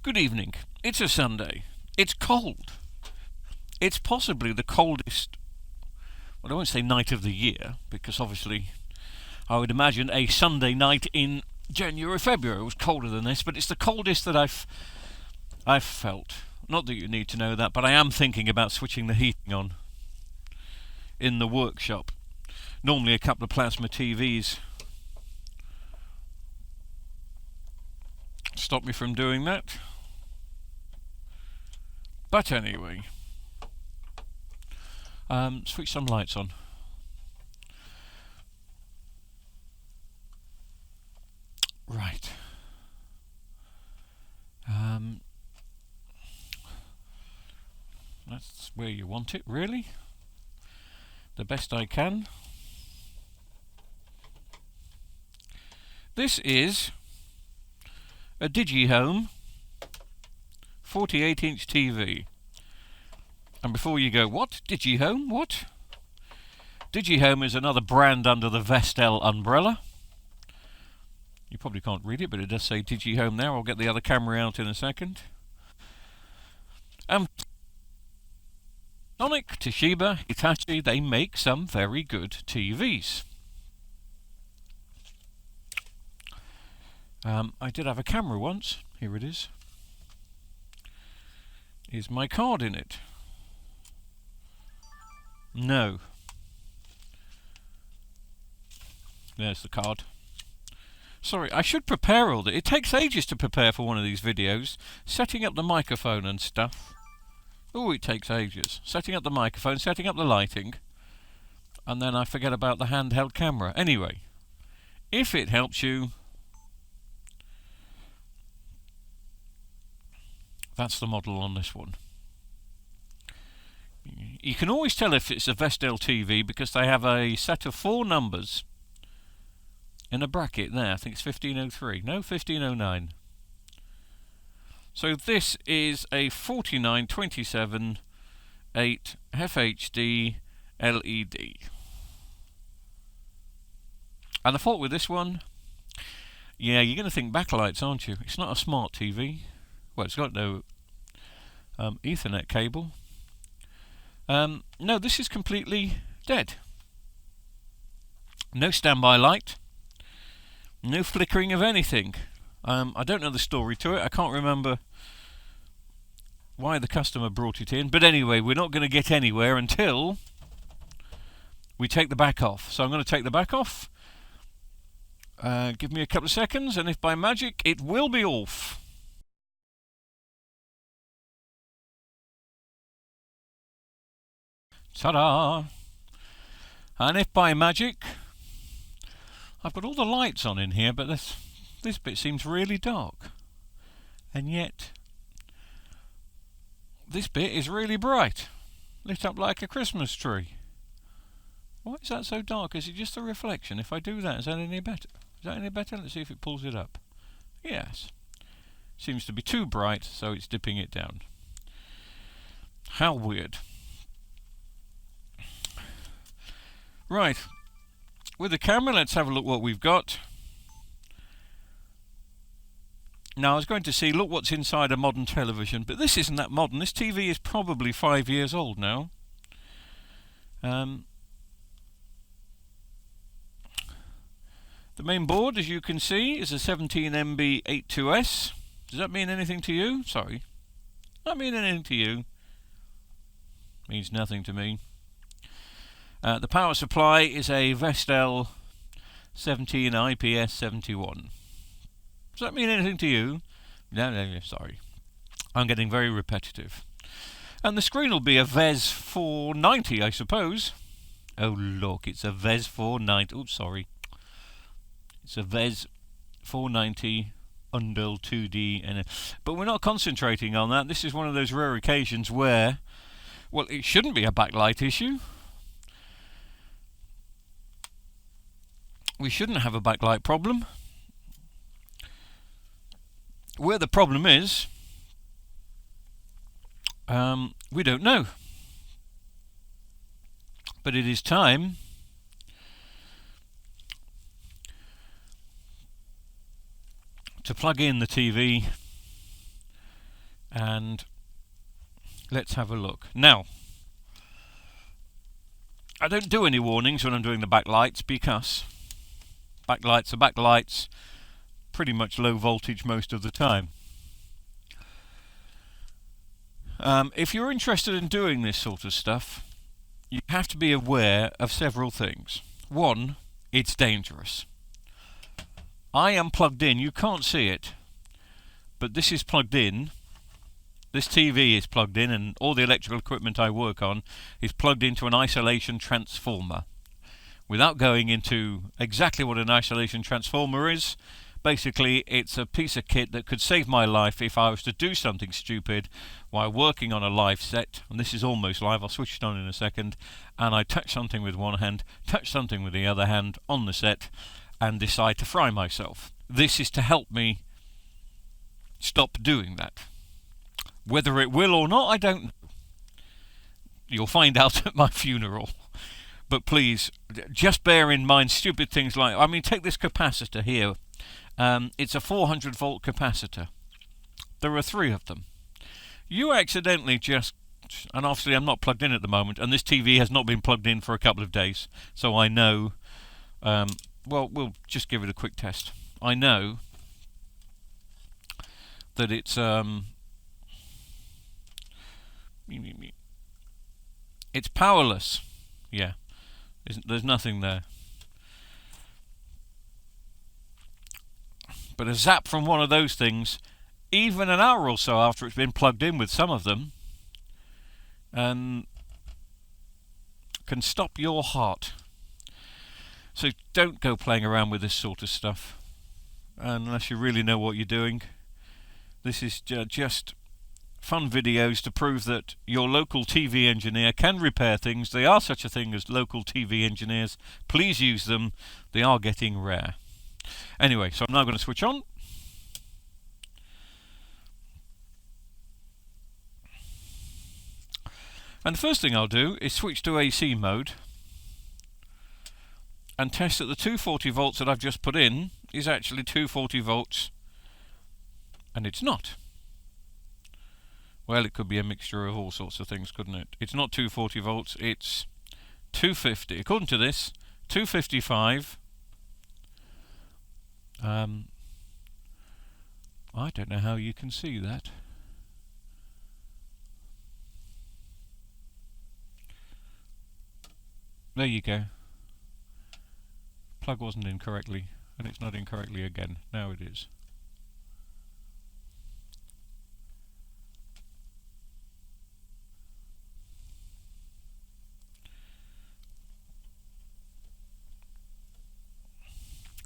Good evening. It's a Sunday. It's cold. It's possibly the coldest, well, I won't say night of the year, because obviously I would imagine a Sunday night in January, February was colder than this, but it's the coldest that I've felt. Not that you need to know that, but I am thinking about switching the heating on in the workshop. Normally a couple of plasma TVs stop me from doing that. But anyway, switch some lights on. Right. That's where you want it, really. The best I can. This is a digihome 48-inch TV. And before you go, what? Digihome? What? Digihome is another brand under the Vestel umbrella. You probably can't read it, but it does say digihome there. I'll get the other camera out in a second. Sonic, Toshiba, Hitachi, they make some very good TVs. I did have a camera once. Here it is. Is my card in it? No. There's the card. Sorry, I should prepare all that. It takes ages to prepare for one of these videos. Setting up the microphone and stuff. Oh, it takes ages. Setting up the microphone, setting up the lighting. And then I forget about the handheld camera. Anyway, if it helps you, that's the model on this one. You can always tell if it's a Vestel TV because they have a set of 4 numbers in a bracket there. I think it's 1503. No, 1509. So this is a 4927 8 FHD LED. And the fault with this one, yeah, you're going to think backlights, aren't you? It's not a smart TV. Well, it's got no Ethernet cable. No, this is completely dead. No standby light. No flickering of anything. I don't know the story to it. I can't remember why the customer brought it in. But anyway, we're not going to get anywhere until we take the back off. So I'm going to take the back off. Give me a couple of seconds, and if by magic it will be off. Ta-da! And if by magic, I've got all the lights on in here, but this bit seems really dark. And yet, this bit is really bright, lit up like a Christmas tree. Why is that so dark? Is it just a reflection? If I do that, is that any better? Is that any better? Let's see if it pulls it up. Yes. Seems to be too bright, so it's dipping it down. How weird. Right, with the camera, let's have a look what we've got. Now, I was going to see, look what's inside a modern television, but this isn't that modern. This TV is probably 5 years old now. The main board, as you can see, is a 17MB 82S. Does that mean anything to you? Sorry. Does that mean anything to you? Means nothing to me. The power supply is a Vestel 17 IPS 71. Does that mean anything to you? No, sorry. I'm getting very repetitive. And the screen will be a VES 490, I suppose. Oh, look, it's a VES 490. Oops, sorry. It's a VES 490 Undel 2D. But we're not concentrating on that. This is one of those rare occasions where, well, it shouldn't be a backlight issue. We shouldn't have a backlight problem. Where the problem is, we don't know. But it is time to plug in the TV And let's have a look. Now, I don't do any warnings when I'm doing the backlights because backlights are backlights, pretty much low voltage most of the time. If you're interested in doing this sort of stuff, you have to be aware of several things. One, it's dangerous. I am plugged in, you can't see it, but this is plugged in. This TV is plugged in, and all the electrical equipment I work on is plugged into an isolation transformer. Without going into exactly what an isolation transformer is, basically it's a piece of kit that could save my life if I was to do something stupid while working on a live set. And this is almost live, I'll switch it on in a second, and I touch something with one hand, touch something with the other hand on the set, and decide to fry myself. This is to help me stop doing that. Whether it will or not, I don't know. You'll find out at my funeral. But please, just bear in mind stupid things like, I mean, take this capacitor here. It's a 400 volt capacitor. There are 3 of them. You accidentally just, and obviously I'm not plugged in at the moment, and this TV has not been plugged in for a couple of days, so I know, well, we'll just give it a quick test. I know that it's powerless. Yeah, there's nothing there. But a zap from one of those things, even an hour or so after it's been plugged in with some of them, can stop your heart. So don't go playing around with this sort of stuff unless you really know what you're doing. This is just fun videos to prove that your local TV engineer can repair things. They are such a thing as local TV engineers. Please use them. They are getting rare. Anyway, so I'm now going to switch on. And the first thing I'll do is switch to AC mode and test that the 240 volts that I've just put in is actually 240 volts, and it's not. Well, it could be a mixture of all sorts of things, couldn't it? It's not 240 volts, it's 250. According to this, 255. I don't know how you can see that. There you go. Plug wasn't in correctly, and it's not in correctly again. Now it is.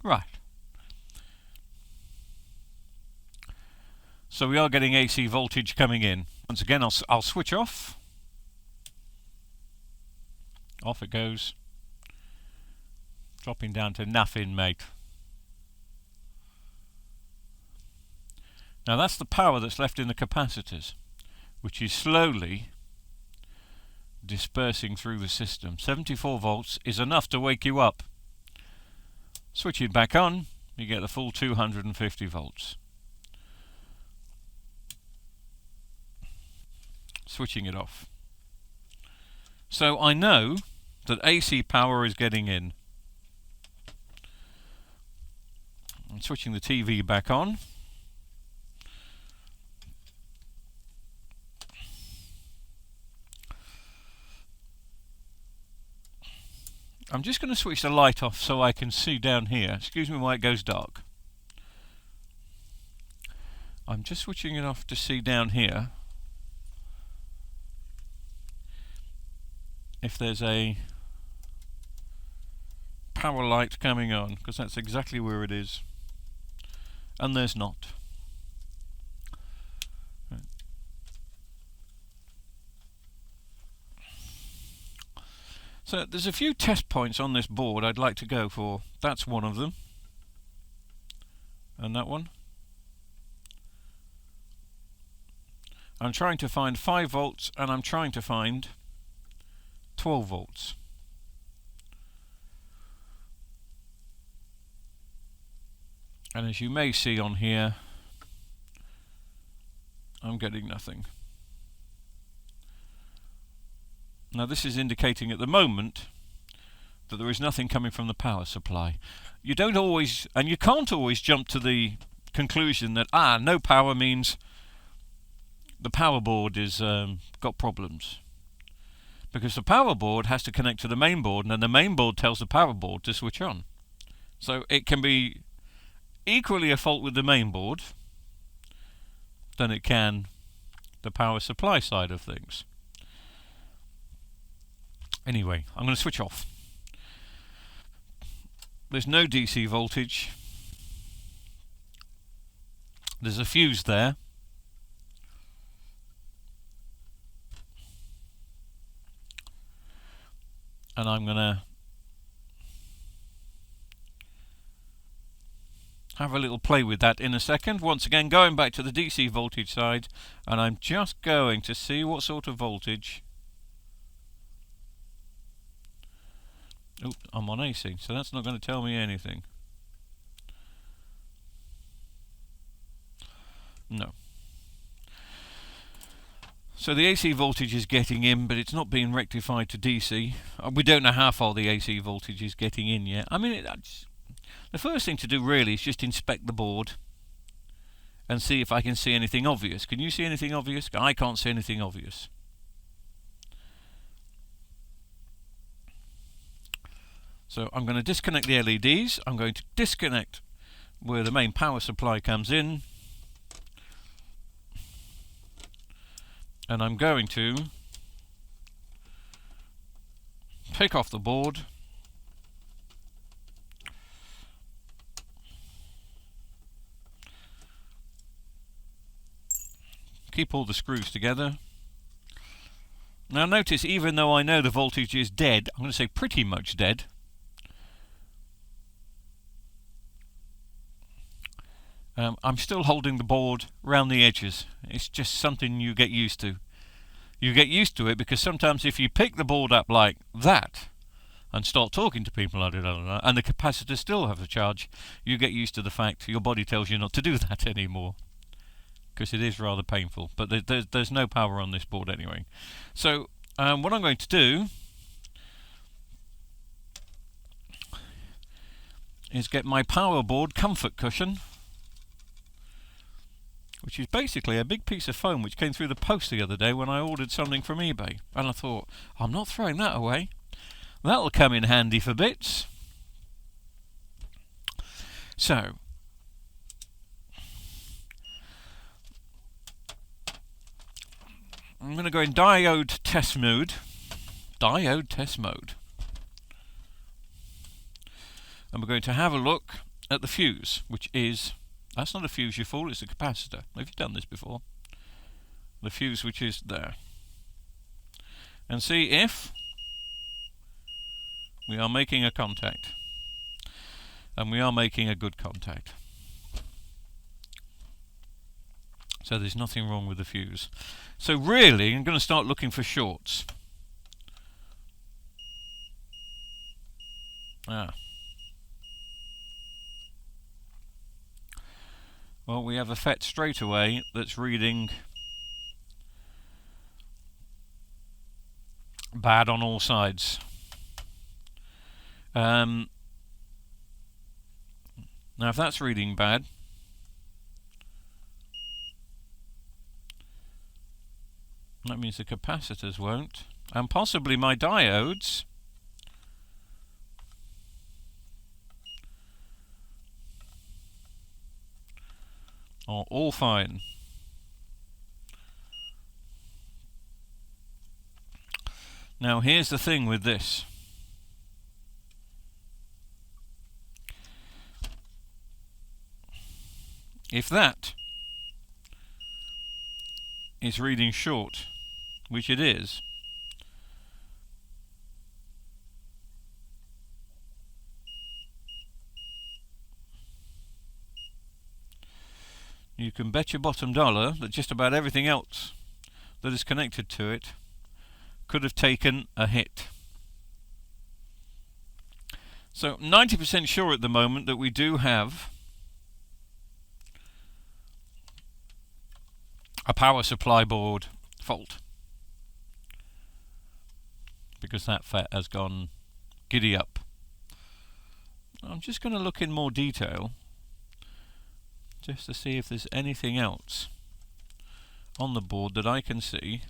Right. So we are getting AC voltage coming in. Once again, I'll switch off. Off it goes. Dropping down to nothing, mate. Now that's the power that's left in the capacitors, which is slowly dispersing through the system. 74 volts is enough to wake you up. Switch it back on, you get the full 250 volts. Switching it off. So I know that AC power is getting in. I'm switching the TV back on. I'm just going to switch the light off so I can see down here. Excuse me while it goes dark. I'm just switching it off to see down here if there's a power light coming on, because that's exactly where it is, and there's not. So there's a few test points on this board I'd like to go for. That's one of them, and that one. I'm trying to find 5 volts, and I'm trying to find 12 volts. And as you may see on here, I'm getting nothing. Now this is indicating at the moment that there is nothing coming from the power supply. You don't always, and you can't always jump to the conclusion that no power means the power board is got problems, because the power board has to connect to the main board, and then the main board tells the power board to switch on. So it can be equally a fault with the main board than it can the power supply side of things. Anyway, I'm going to switch off. There's no DC voltage. There's a fuse there. And I'm going to have a little play with that in a second. Once again, going back to the DC voltage side, and I'm just going to see what sort of voltage. Oh, I'm on AC, so that's not going to tell me anything. No. So the AC voltage is getting in, but it's not being rectified to DC. We don't know how far the AC voltage is getting in yet. I mean, the first thing to do really is just inspect the board and see if I can see anything obvious. Can you see anything obvious? I can't see anything obvious. So I'm going to disconnect the LEDs. I'm going to disconnect where the main power supply comes in. And I'm going to take off the board. Keep all the screws together. Now notice, even though I know the voltage is dead, I'm going to say pretty much dead, I'm still holding the board round the edges. It's just something you get used to. You get used to it because sometimes if you pick the board up like that and start talking to people and the capacitor still has a charge, you get used to the fact your body tells you not to do that anymore, because it is rather painful. But there's no power on this board anyway. So what I'm going to do is get my power board comfort cushion, which is basically a big piece of foam which came through the post the other day when I ordered something from eBay. And I thought, I'm not throwing that away. That'll come in handy for bits. So, I'm going to go in diode test mode. Diode test mode. And we're going to have a look at the fuse, which is... That's not a fuse, you fool, it's a capacitor. Have you done this before? The fuse which is there. And see if we are making a contact. And we are making a good contact. So there's nothing wrong with the fuse. So really, I'm going to start looking for shorts. Well, we have a FET straight away that's reading bad on all sides. Now if that's reading bad, that means the capacitors won't, and possibly my diodes. Are all fine. Now here's the thing with this. If that is reading short, which it is, you can bet your bottom dollar that just about everything else that is connected to it could have taken a hit. So 90% sure at the moment that we do have a power supply board fault, because that FET has gone giddy up. I'm just going to look in more detail just to see if there's anything else on the board that I can see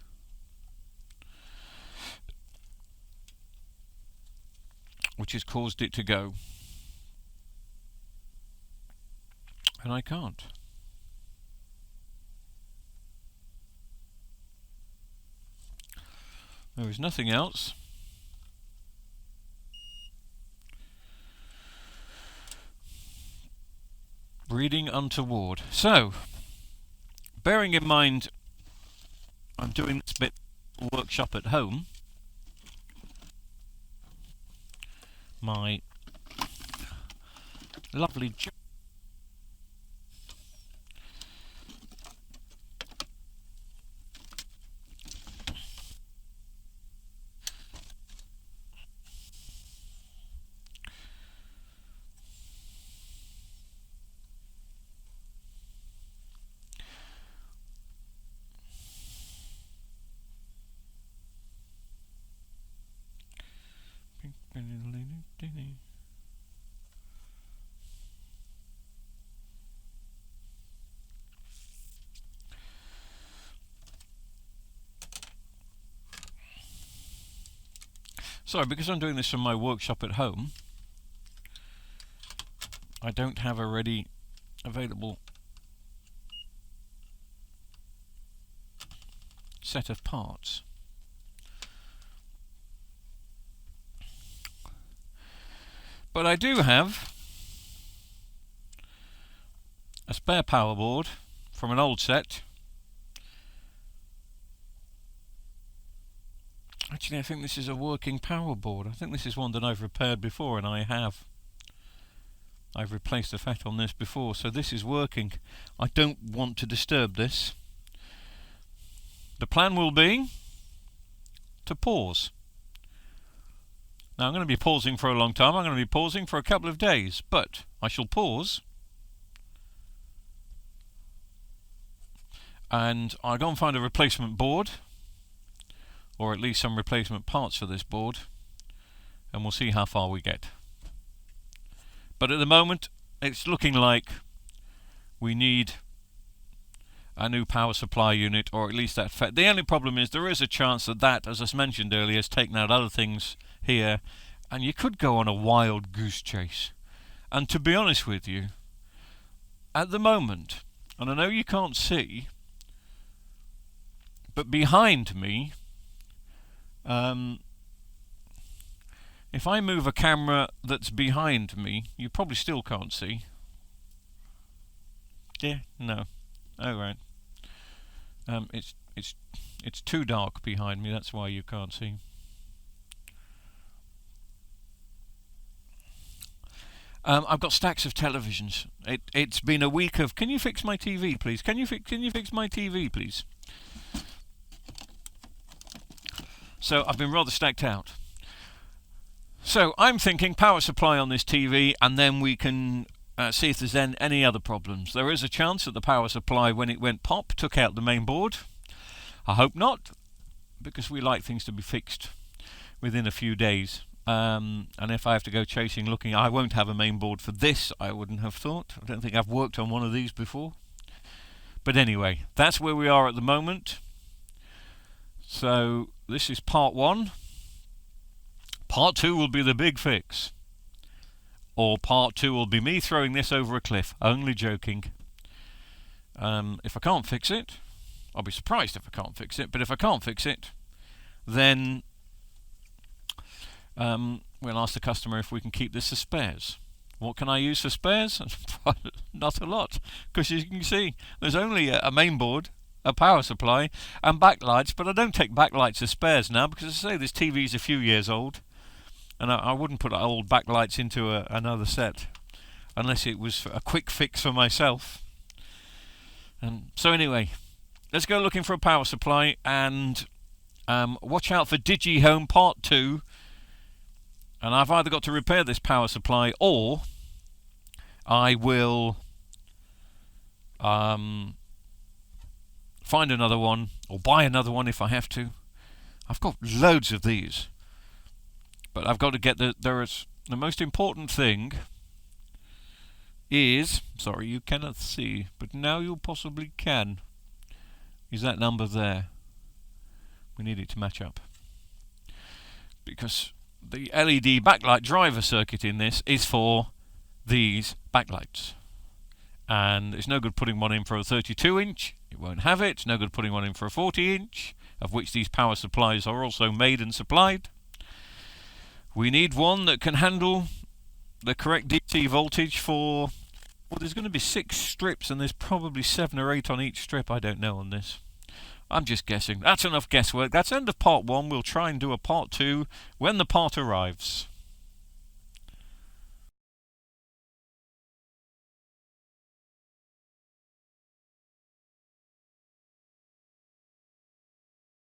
which has caused it to go. And I can't. There is nothing else. Breeding untoward. So, bearing in mind I'm doing this bit workshop at home, my lovely Sorry, because I'm doing this from my workshop at home, I don't have a ready available set of parts. But I do have a spare power board from an old set. Actually, I think this is a working power board. I think this is one that I've repaired before, and I've replaced the FET on this before, so this is working. I don't want to disturb this. The plan will be to pause. Now I'm going to be pausing for a long time. I'm going to be pausing for a couple of days, but I shall pause and I'll go and find a replacement board, or at least some replacement parts for this board, and we'll see how far we get. But at the moment it's looking like we need a new power supply unit, or at least that FET. The only problem is there is a chance that, as I mentioned earlier, has taken out other things here, and you could go on a wild goose chase. And to be honest with you, at the moment, and I know you can't see, but behind me, if I move a camera that's behind me, you probably still can't see. Yeah, no. Oh right. It's too dark behind me. That's why you can't see. I've got stacks of televisions. It's been a week of. Can you fix my TV, please? Can you fix my TV, please? So I've been rather stacked out. So I'm thinking power supply on this TV, and then we can see if there's any other problems. There is a chance that the power supply, when it went pop, took out the main board. I hope not, because we like things to be fixed within a few days. And if I have to go chasing looking, I won't have a main board for this, I wouldn't have thought. I don't think I've worked on one of these before. But anyway, that's where we are at the moment. So this is part 1. Part 2 will be the big fix. Or part 2 will be me throwing this over a cliff. Only joking. If I can't fix it, I'll be surprised if I can't fix it, but if I can't fix it, then we'll ask the customer if we can keep this as spares. What can I use for spares? Not a lot, because you can see there's only a main board, a power supply, and backlights, but I don't take backlights as spares now, because as I say, this TV is a few years old, and I wouldn't put old backlights into another set, unless it was a quick fix for myself. So anyway, let's go looking for a power supply, and watch out for digihome part 2. And I've either got to repair this power supply, or I will find another one, or buy another one if I have to. I've got loads of these. But I've got to get the most important thing is, sorry you cannot see, but now you possibly can, is that number there. We need it to match up. Because the LED backlight driver circuit in this is for these backlights. And it's no good putting one in for a 32-inch, it won't have it. It's no good putting one in for a 40-inch, of which these power supplies are also made and supplied. We need one that can handle the correct DC voltage for, well, there's going to be 6 strips and there's probably 7 or 8 on each strip. I don't know on this. I'm just guessing. That's enough guesswork. That's end of part 1. We'll try and do a part 2 when the part arrives.